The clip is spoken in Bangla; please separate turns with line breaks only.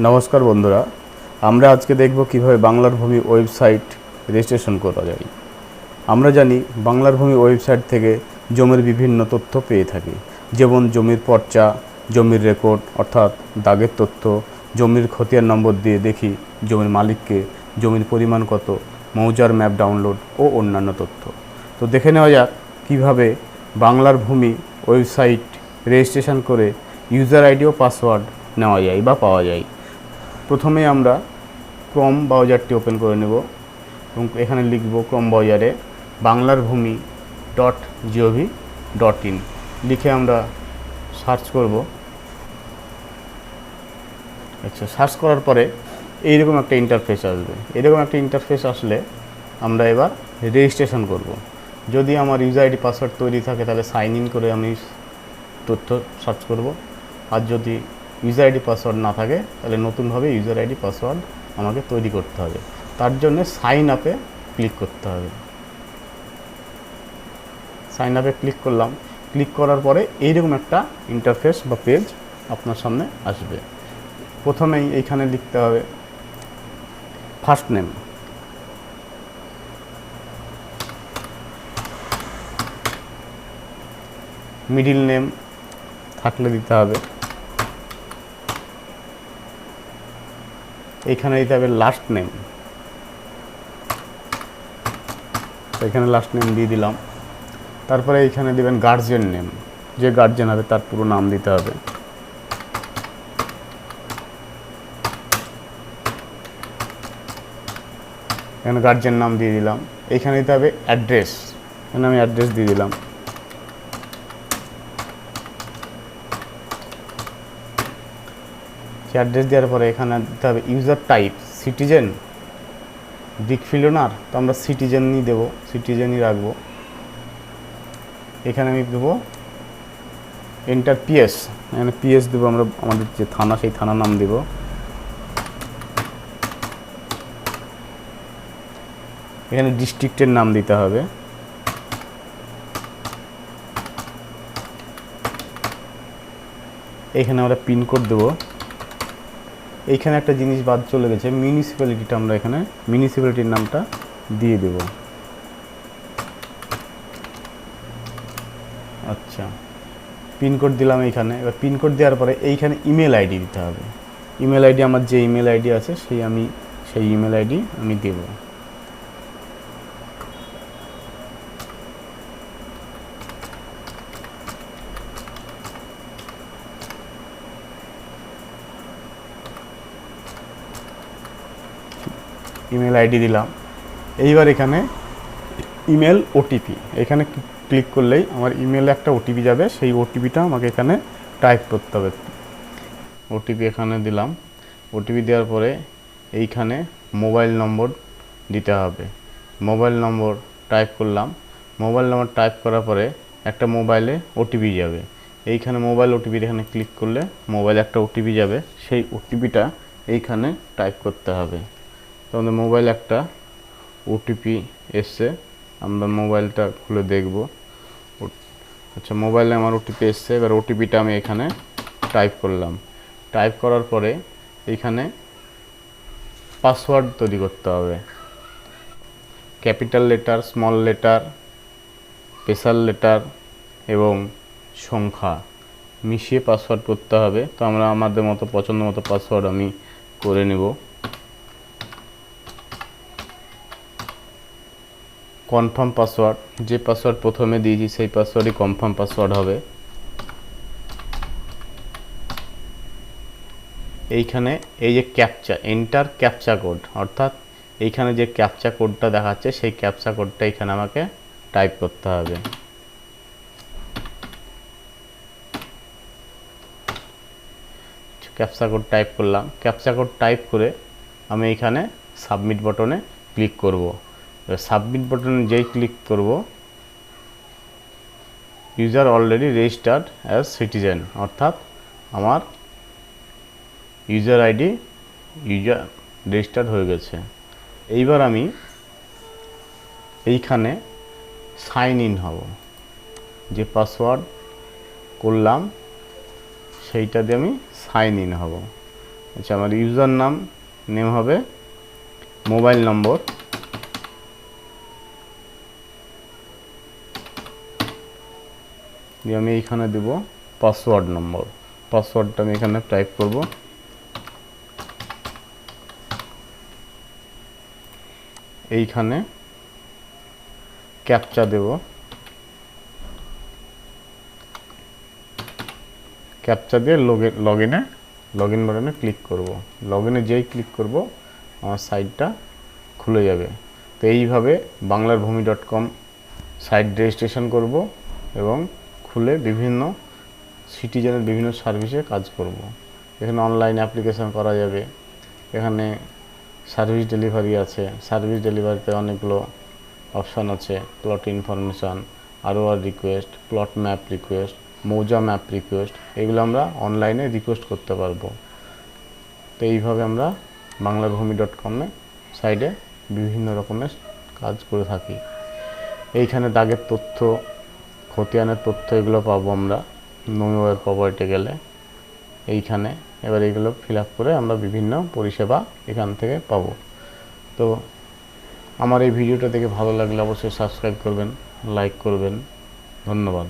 নমস্কার বন্ধুরা, আমরা আজকে দেখব কিভাবে বাংলার ভূমি ওয়েবসাইট রেজিস্ট্রেশন করা যায়। আমরা জানি বাংলার ভূমি ওয়েবসাইট থেকে জমির বিভিন্ন তথ্য পেয়ে থাকি, যেমন জমির পর্চা, জমির রেকর্ড অর্থাৎ দাগের তথ্য, জমির খতিয়ান নম্বর দিয়ে দেখি জমির মালিককে, জমির পরিমাণ কত, মৌজার ম্যাপ ডাউনলোড ও অন্যান্য তথ্য। তো দেখে নেওয়া যাক কীভাবে বাংলার ভূমি ওয়েবসাইট রেজিস্ট্রেশন করে ইউজার আইডি ও পাসওয়ার্ড নেওয়া যায় বা পাওয়া যায়। প্রথমে আমরা ক্রোম ব্রাউজারটি ওপেন করে নেব এবং এখানে লিখব ক্রোম ব্রাউজারে banglarbhumi.gov.in লিখে আমরা সার্চ করব। আচ্ছা, সার্চ করার পরে এইরকম একটা ইন্টারফেস আসবে। এরকম একটা ইন্টারফেস আসলে আমরা এবার রেজিস্ট্রেশন করব। যদি আমার ইউজার আইডি পাসওয়ার্ড তৈরি থাকে তাহলে সাইন ইন করে আমি তথ্য সার্চ করব, আর যদি ইউজার আইডি পাসওয়ার্ড না থাকে তাহলে নতুনভাবে ইউজার আইডি পাসওয়ার্ড আমাকে তৈরি করতে হবে। তার জন্য সাইন আপে ক্লিক করতে হবে। সাইন আপে ক্লিক করলাম। ক্লিক করার পরে এইরকম একটা ইন্টারফেস বা পেজ আপনার সামনে আসবে। প্রথমেই এইখানে লিখতে হবে ফার্স্ট নেম, মিডিল নেম থাকলে দিতে হবে, এইখানে দিতে হবে লাস্ট নেম, এখানে লাস্ট নেম দিয়ে দিলাম। তারপরে এইখানে দেবেন গার্জিয়ান নেম, যে গার্জিয়ান হবে তার পুরো নাম দিতে হবে। এখানে গার্জিয়ান নাম দিয়ে দিলাম। এইখানে দিতে হবে অ্যাড্রেস, এখানে আমি অ্যাড্রেস দিয়ে দিলাম। সেই অ্যাড্রেস দেওয়ার পরে এখানে দিতে হবে user type, citizen, brick field owner, তো আমরা সিটিজেনই দেবো, সিটিজেনই রাখবো। এখানে আমি দেবো এন্টার পিএস, এখানে পিএস দেবো আমরা, আমাদের যে থানা সেই থানার নাম দেব। এখানে ডিস্ট্রিক্টের নাম দিতে হবে। এইখানে আমরা পিনকোড দেবো। এইখানে একটা জিনিস বাদ চলে গেছে, মিউনিসিপ্যালিটিটা আমরা এখানে মিউনিসিপ্যালিটির নামটা দিয়ে দেব। আচ্ছা, পিনকোড দিলাম এইখানে। এবার পিনকোড দেওয়ার পরে এইখানে ইমেল আইডি দিতে হবে। ইমেল আইডি আমার যে ইমেল আইডি আছে সেই ইমেল আইডি আমি দেব। ইমেল আইডি দিলাম। এইবার এখানে ইমেল ওটিপি, এখানে ক্লিক করলেই আমার ইমেলে একটা ওটিপি যাবে, সেই ওটিপিটা আমাকে এখানে টাইপ করতে হবে। ওটিপি এখানে দিলাম। ওটিপি দেওয়ার পরে এইখানে মোবাইল নম্বর দিতে হবে। মোবাইল নম্বর টাইপ করলাম। মোবাইল নম্বর টাইপ করার পরে একটা মোবাইলে ওটিপি যাবে। এইখানে মোবাইল ওটিপির এখানে ক্লিক করলে মোবাইলে একটা ওটিপি যাবে, সেই ওটিপিটা এইখানে টাইপ করতে হবে। তো আমাদের মোবাইল একটা ওটিপি এসছে, আমরা মোবাইলটা খুলে দেখব। আচ্ছা, মোবাইলে আমার ওটিপি এসছে। এবার ওটিপিটা আমি এখানে টাইপ করলাম। টাইপ করার পরে এইখানে পাসওয়ার্ড তৈরি করতে হবে। Capital letter, small letter, special letter এবং সংখ্যা মিশিয়ে পাসওয়ার্ড করতে হবে। তো আমরা আমাদের মতো পছন্দ মতো পাসওয়ার্ড আমি করে নেব। কনফার্ম পাসওয়ার্ড, যে পাসওয়ার্ড প্রথমে দিয়েছি সেই পাসওয়ার্ডই কনফার্ম পাসওয়ার্ড হবে। এইখানে এই যে ক্যাপচা, এন্টার ক্যাপচা কোড, অর্থাৎ এইখানে যে ক্যাপচা কোডটা দেখাচ্ছে সেই ক্যাপচা কোডটা এখানে আমাকে টাইপ করতে হবে। ক্যাপচা কোড টাইপ করলাম। ক্যাপচা কোড টাইপ করে আমি এইখানে সাবমিট বাটনে ক্লিক করব। সাবমিট বাটনে যেই ক্লিক করব, user already registered as citizen, অর্থাৎ আমার ইউজার আইডি রেজিস্টার্ড হয়ে গেছে। এইবার আমি এইখানে সাইন ইন হব। যে পাসওয়ার্ড করলাম সেইটা দিয়ে আমি সাইন ইন হব। আচ্ছা, আমার ইউজার নেম হবে, মোবাইল নম্বর, দিয়ে আমি এইখানে দেব পাসওয়ার্ড নম্বর। পাসওয়ার্ডটা আমি এখানে টাইপ করব। এইখানে ক্যাপচা দেব, ক্যাপচা দিয়ে লগ ইন বাটনে ক্লিক করব। লগ ইনে যেই ক্লিক করব আমার সাইটটা খুলে যাবে। তো এইভাবে বাংলারভূমি.com সাইট রেজিস্ট্রেশন করব এবং খুলে বিভিন্ন সিটিজেনের বিভিন্ন সার্ভিসে কাজ করব। এখানে অনলাইন অ্যাপ্লিকেশন করা যাবে, এখানে সার্ভিস ডেলিভারি আছে, সার্ভিস ডেলিভারিতে অনেকগুলো অপশান আছে, plot information, ROR request, plot map request, mouza map request, এগুলো আমরা অনলাইনে রিকোয়েস্ট করতে পারবো। তো এইভাবে আমরা বাংলারভূমি.com সাইডে বিভিন্ন রকমের কাজ করে থাকি। এইখানে দাগের তথ্য, খতিয়ানের তথ্য এগুলো পাবো আমরা নমিওয়ের প্রপার্টি গেলে। এইখানে এবার এগুলো ফিল আপ করে আমরা বিভিন্ন পরিষেবা এখান থেকে পাবো। তো আমার এই ভিডিওটা দেখে ভালো লাগলে অবশ্যই সাবস্ক্রাইব করবেন, লাইক করবেন। ধন্যবাদ।